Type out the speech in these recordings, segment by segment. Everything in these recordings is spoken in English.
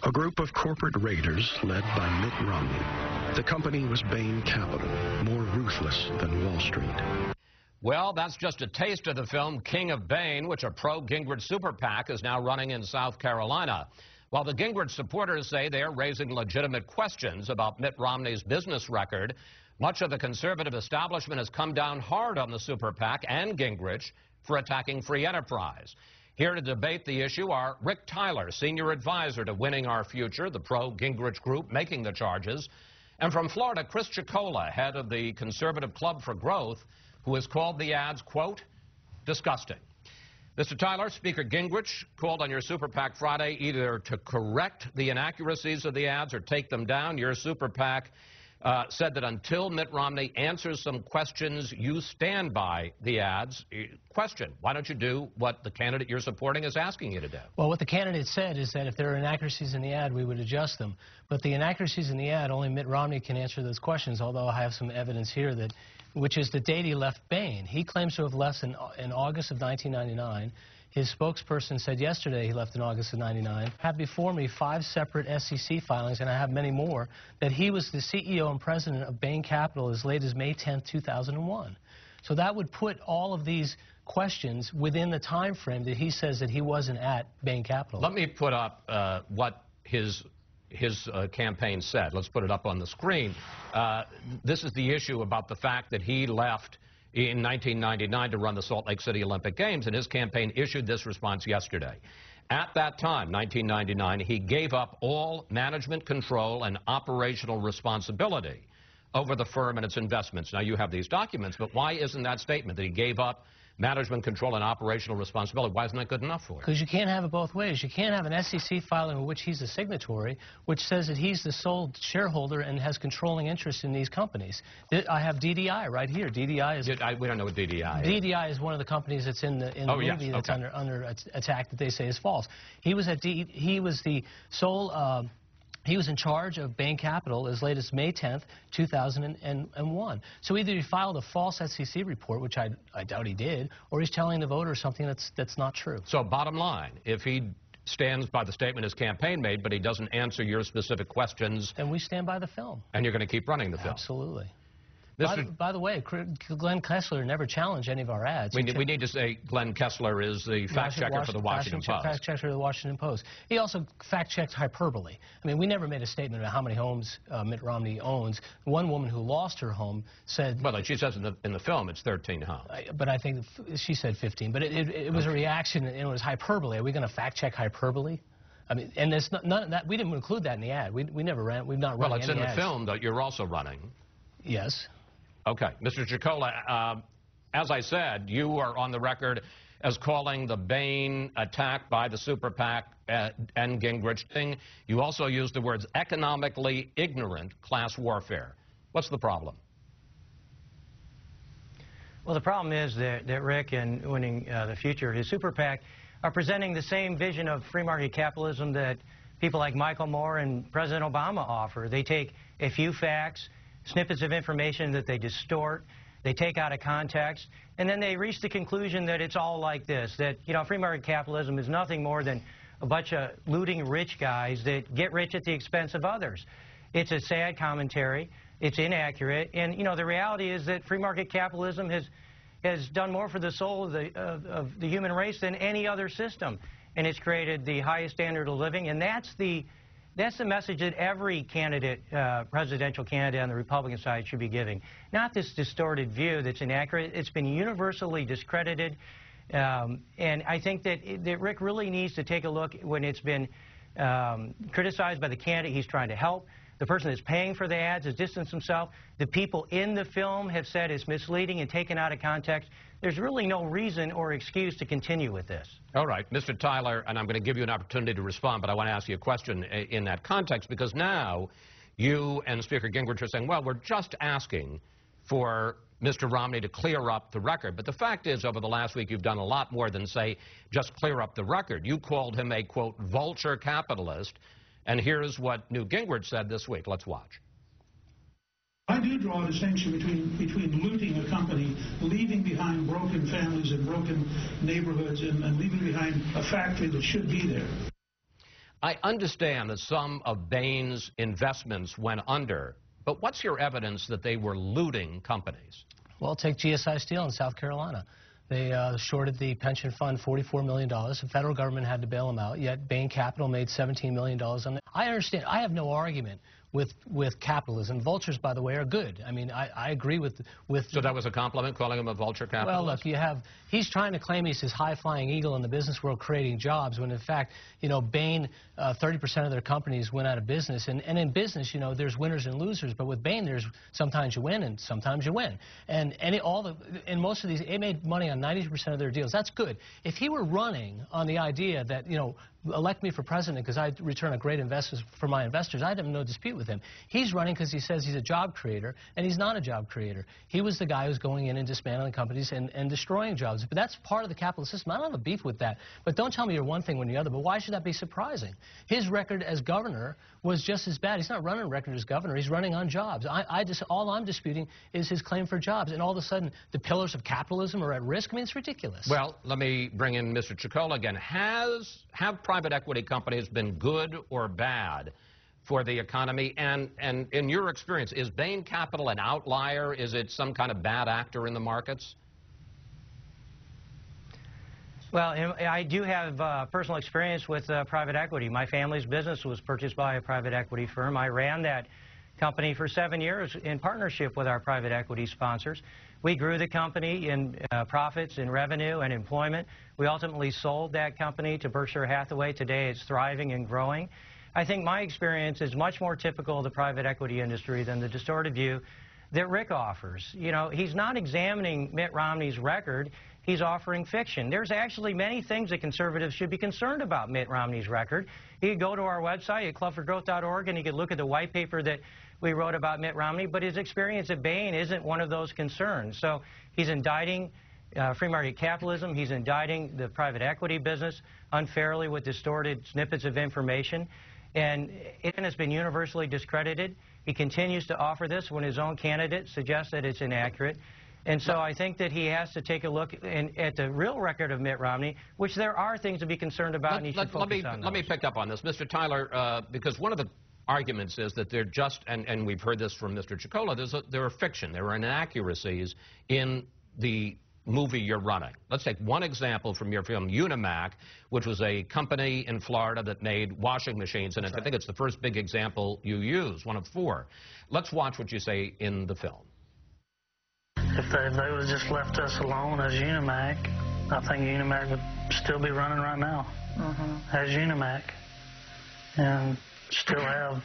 A group of corporate raiders led by Mitt Romney. The company was Bain Capital, more ruthless than Wall Street. Well, that's just a taste of the film King of Bain, which a pro-Gingrich super PAC is now running in South Carolina. While the Gingrich supporters say they are raising legitimate questions about Mitt Romney's business record, much of the conservative establishment has come down hard on the super PAC and Gingrich for attacking free enterprise. Here to debate the issue are Rick Tyler, senior advisor to Winning Our Future, the pro-Gingrich group making the charges, and from Florida, Chris Chocola, head of the Conservative Club for Growth, who has called the ads, quote, disgusting. Mr. Tyler, Speaker Gingrich called on your super PAC Friday either to correct the inaccuracies of the ads or take them down. Your super PAC said that until Mitt Romney answers some questions, you stand by the ads. Question, why don't you do what the candidate you're supporting is asking you to do? Well, what the candidate said is that if there are inaccuracies in the ad, we would adjust them. But the inaccuracies in the ad, only Mitt Romney can answer those questions, although I have some evidence here that, which is the date he left Bain. He claims to have left in August of 1999. His spokesperson said yesterday he left in August of 99. I have before me 5 separate SEC filings, and I have many more, that he was the CEO and president of Bain Capital as late as May 10, 2001. So that would put all of these questions within the time frame that he says that he wasn't at Bain Capital. Let me put up what his campaign said. Let's put it up on the screen. This is the issue about the fact that he left in 1999 to run the Salt Lake City Olympic Games, and his campaign issued this response yesterday. At that time, 1999, he gave up all management control and operational responsibility over the firm and its investments. Now, you have these documents, but why isn't that statement that he gave up management control and operational responsibility, why isn't that good enough for you? Because you can't have it both ways. You can't have an SEC filing in which he's a signatory, which says that he's the sole shareholder and has controlling interest in these companies. I have DDI right here. DDI is... we don't know what DDI is. DDI is one of the companies that's in the movie that's under attack that they say is false. He was the sole... He was in charge of Bain Capital as late as May 10th, 2001. So either he filed a false SEC report, which I doubt he did, or he's telling the voters something that's not true. So bottom line, if he stands by the statement his campaign made, but he doesn't answer your specific questions... Then we stand by the film. And you're going to keep running the film? Absolutely. By the way, Glenn Kessler never challenged any of our ads. We need to say Glenn Kessler is the fact-checker for the Washington Post. Fact-checker for the Washington Post. He also fact-checked hyperbole. I mean, we never made a statement about how many homes Mitt Romney owns. One woman who lost her home said... Well, like she says in the film, it's 13 homes. But I think she said 15. But it was a reaction, and it was hyperbole. Are we going to fact-check hyperbole? I mean, and there's none of that. We didn't include that in the ad. We never ran. We've not run any ads. Well, it's in the film that you're also running. Yes. Okay. Mr. Chocola, as I said, you are on the record as calling the Bain attack by the super PAC and Gingrich thing. You also used the words economically ignorant class warfare. What's the problem? Well, the problem is that Rick and Winning the Future, his super PAC, are presenting the same vision of free market capitalism that people like Michael Moore and President Obama offer. They take a few facts, snippets of information that they distort, they take out of context, and then they reach the conclusion that it's all like this, that, you know, free market capitalism is nothing more than a bunch of looting rich guys that get rich at the expense of others. It's a sad commentary, it's inaccurate, and, you know, the reality is that free market capitalism has done more for the soul of the human race than any other system, and it's created the highest standard of living, and that's the message that every candidate, presidential candidate on the Republican side should be giving. Not this distorted view that's inaccurate. It's been universally discredited. And I think that Rick really needs to take a look when it's been criticized by the candidate he's trying to help. The person that's paying for the ads has distanced himself. The people in the film have said it's misleading and taken out of context. There's really no reason or excuse to continue with this. All right, Mr. Tyler, and I'm going to give you an opportunity to respond, but I want to ask you a question in that context, because now you and Speaker Gingrich are saying, well, we're just asking for Mr. Romney to clear up the record. But the fact is, over the last week, you've done a lot more than say, just clear up the record. You called him a, quote, vulture capitalist, and here's what Newt Gingrich said this week. Let's watch. I do draw a distinction between looting a company, leaving behind broken families and broken neighborhoods, and leaving behind a factory that should be there. I understand that some of Bain's investments went under, but what's your evidence that they were looting companies? Well, take GSI Steel in South Carolina. They shorted the pension fund $44 million. The federal government had to bail them out, yet Bain Capital made $17 million on it. I understand. I have no argument with capitalism. Vultures, by the way, are good. I mean, I agree with... So that was a compliment, calling him a vulture capitalist? Well, look, he's trying to claim he's this high-flying eagle in the business world creating jobs, when in fact, you know, Bain, 30% of their companies went out of business. And in business, you know, there's winners and losers, but with Bain, there's sometimes you win and sometimes you win. And most of these, they made money on 90% of their deals. That's good. If he were running on the idea that, you know, elect me for president because I return a great investment for my investors, I'd have no dispute with him. He's running because he says he's a job creator, and he's not a job creator. He was the guy who's going in and dismantling companies and destroying jobs. But that's part of the capitalist system. I don't have a beef with that. But don't tell me you're one thing when you're the other. But why should that be surprising? His record as governor was just as bad. He's not running a record as governor. He's running on jobs. All I'm disputing is his claim for jobs. And all of a sudden, the pillars of capitalism are at risk. I mean, it's ridiculous. Well, let me bring in Mr. Chocola again. Have private equity companies been good or bad for the economy? And in your experience, is Bain Capital an outlier? Is it some kind of bad actor in the markets? Well, I do have personal experience with private equity. My family's business was purchased by a private equity firm. I ran that company for 7 years in partnership with our private equity sponsors. We grew the company in profits, in revenue, and employment. We ultimately sold that company to Berkshire Hathaway. Today it's thriving and growing. I think my experience is much more typical of the private equity industry than the distorted view that Rick offers. You know, he's not examining Mitt Romney's record. He's offering fiction. There's actually many things that conservatives should be concerned about Mitt Romney's record. You could go to our website at clubforgrowth.org and you could look at the white paper that we wrote about Mitt Romney, but his experience at Bain isn't one of those concerns. So he's indicting free market capitalism. He's indicting the private equity business unfairly with distorted snippets of information. And it has been universally discredited. He continues to offer this when his own candidate suggests that it's inaccurate. And so I think that he has to take a look at the real record of Mitt Romney, which there are things to be concerned about, and he should focus on those. Let me pick up on this. Mr. Tyler, because one of the arguments is that they're just, and we've heard this from Mr. Chocola, there are fiction, there are inaccuracies in the movie you're running. Let's take one example from your film, Unimac, which was a company in Florida that made washing machines, and I think it's the first big example you use, one of 4. Let's watch what you say in the film. If they would have just left us alone as Unimac, I think Unimac would still be running right now as Unimac, and still have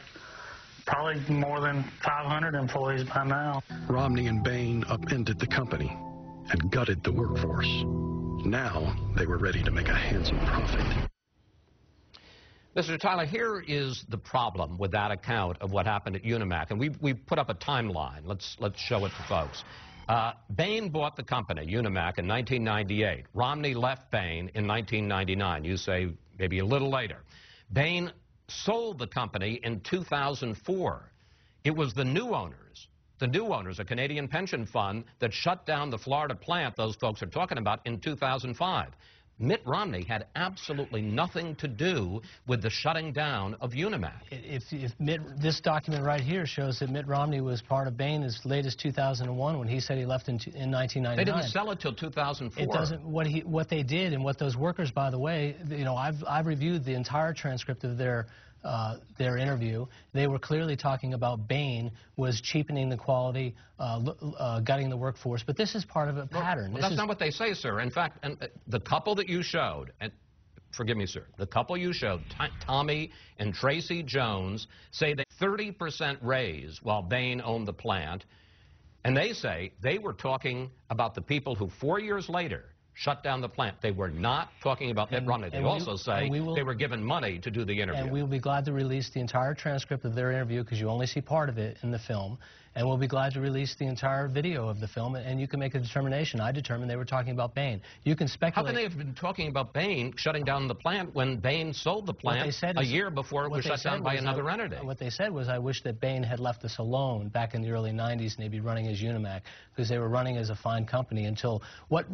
probably more than 500 employees by now. Romney and Bain upended the company and gutted the workforce. Now they were ready to make a handsome profit. Mr. Tyler, here is the problem with that account of what happened at Unimac, and we put up a timeline. Let's show it to folks. Bain bought the company, Unimac, in 1998. Romney left Bain in 1999. You say maybe a little later. Bain sold the company in 2004. It was the new owners, a Canadian pension fund, that shut down the Florida plant those folks are talking about in 2005. Mitt Romney had absolutely nothing to do with the shutting down of Unimac. This document right here shows that Mitt Romney was part of Bain as late as 2001 when he said he left in 1999. They didn't sell it till 2004. It doesn't. What they did, and what those workers, by the way, you know, I've reviewed the entire transcript of their interview. They were clearly talking about Bain was cheapening the quality, gutting the workforce. But this is part of a pattern. Well, that's not what they say, sir. In fact, the couple that you showed, and forgive me, sir, the couple you showed, Tommy and Tracy Jones, say they 30% raise while Bain owned the plant. And they say they were talking about the people who 4 years later shut down the plant. They were not talking about Mitt Romney. They also say they were given money to do the interview. And we will be glad to release the entire transcript of their interview, because you only see part of it in the film. And we'll be glad to release the entire video of the film, and you can make a determination. I determined they were talking about Bain. You can speculate. How can they have been talking about Bain shutting down the plant when Bain sold the plant a year before it was shut down by another entity? What they said was, I wish that Bain had left us alone back in the early 90s and they'd be running as Unimac, because they were running as a fine company until what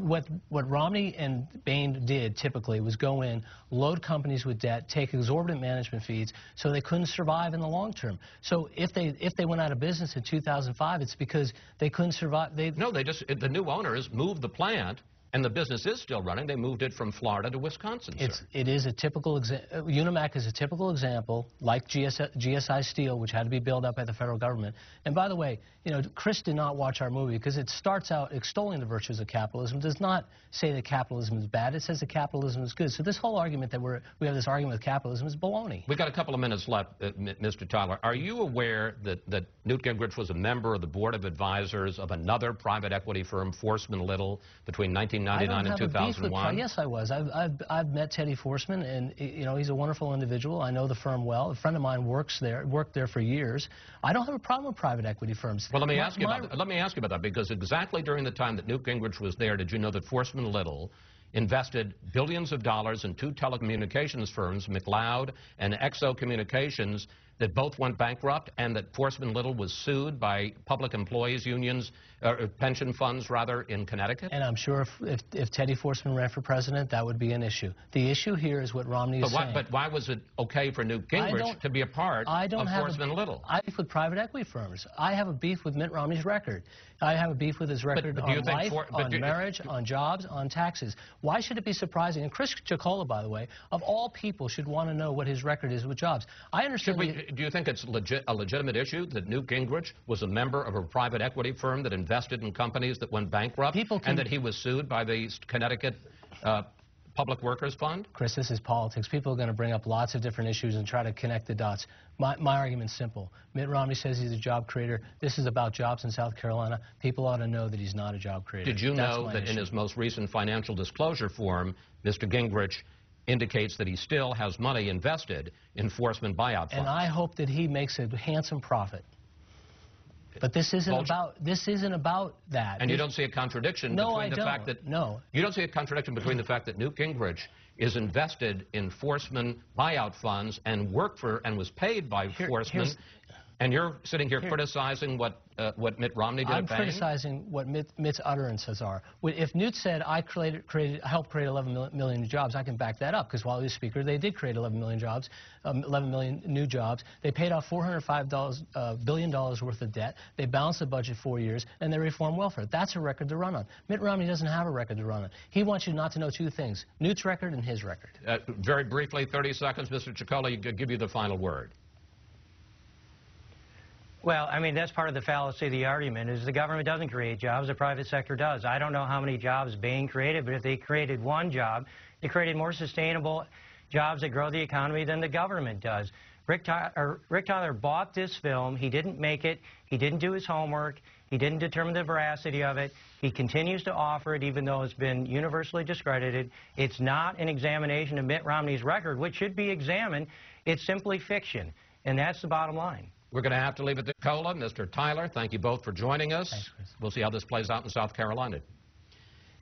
Romney and Bain did typically was go in, load companies with debt, take exorbitant management fees so they couldn't survive in the long term. So if they went out of business in 2005, it's because they couldn't survive. No, the new owners moved the plant, and the business is still running. They moved it from Florida to Wisconsin, sir. It is a typical Unimac is a typical example, like GSI Steel, which had to be built up by the federal government. And by the way, you know, Chris did not watch our movie because it starts out extolling the virtues of capitalism. It does not say that capitalism is bad. It says that capitalism is good. So this whole argument that we have this argument with capitalism is baloney. We've got a couple of minutes left, Mr. Tyler. Are you aware that Newt Gingrich was a member of the board of advisors of another private equity firm, Forsman Little, between 1999 and 2001? Yes, I was. I've met Teddy Forsman, and you know, he's a wonderful individual. I know the firm well. A friend of mine worked there for years. I don't have a problem with private equity firms. Well, let me ask you about that, because exactly during the time that Newt Gingrich was there, did you know that Forsman Little invested billions of dollars in two telecommunications firms, McLeod and Exo Communications, that both went bankrupt, and that Forsman Little was sued by public employees unions, pension funds, rather, in Connecticut? And I'm sure if Teddy Forsman ran for president, that would be an issue. The issue here is what Romney is saying. But why was it okay for Newt Gingrich to be a part of Forsman Little? I have a beef with private equity firms. I have a beef with Mitt Romney's record. I have a beef with his record on life, on marriage, on jobs, on taxes. Why should it be surprising? And Chris Chocola, by the way, of all people, should want to know what his record is with jobs. I understand. Do you think it's a legitimate issue that Newt Gingrich was a member of a private equity firm that invested in companies that went bankrupt, and that he was sued by the Connecticut Public Workers Fund? Chris, this is politics. People are going to bring up lots of different issues and try to connect the dots. My argument's simple. Mitt Romney says he's a job creator. This is about jobs in South Carolina. People ought to know that he's not a job creator. Did you know that in his most recent financial disclosure form, Mr. Gingrich indicates that he still has money invested in Forsman buyout funds? And I hope that he makes a handsome profit. But this isn't about that. And you don't see a contradiction between the fact that you don't see a contradiction between the fact that Newt Gingrich is invested in Forsman buyout funds and worked for and was paid by Forsman, and you're sitting here criticizing what Mitt Romney did at Bain? I'm criticizing what Mitt's utterances are. If Newt said, I helped create 11 million new jobs, I can back that up, because while he was Speaker, they did create 11 million jobs, 11 million new jobs. They paid off $405 billion worth of debt. They balanced the budget 4 years, and they reformed welfare. That's a record to run on. Mitt Romney doesn't have a record to run on. He wants you not to know two things, Newt's record and his record. Very briefly, 30 seconds, Mr. Chocola, give you the final word. Well, I mean, that's part of the fallacy of the argument, is the government doesn't create jobs, the private sector does. I don't know how many jobs Bain created, but if they created one job, they created more sustainable jobs that grow the economy than the government does. Rick Tyler bought this film. He didn't make it. He didn't do his homework. He didn't determine the veracity of it. He continues to offer it, even though it's been universally discredited. It's not an examination of Mitt Romney's record, which should be examined. It's simply fiction, and that's the bottom line. We're going to have to leave it to Chocola. Mr. Tyler, thank you both for joining us. Thanks, Chris. We'll see how this plays out in South Carolina.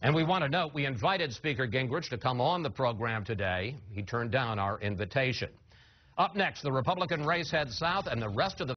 And we want to note, we invited Speaker Gingrich to come on the program today. He turned down our invitation. Up next, the Republican race heads south, and the rest of the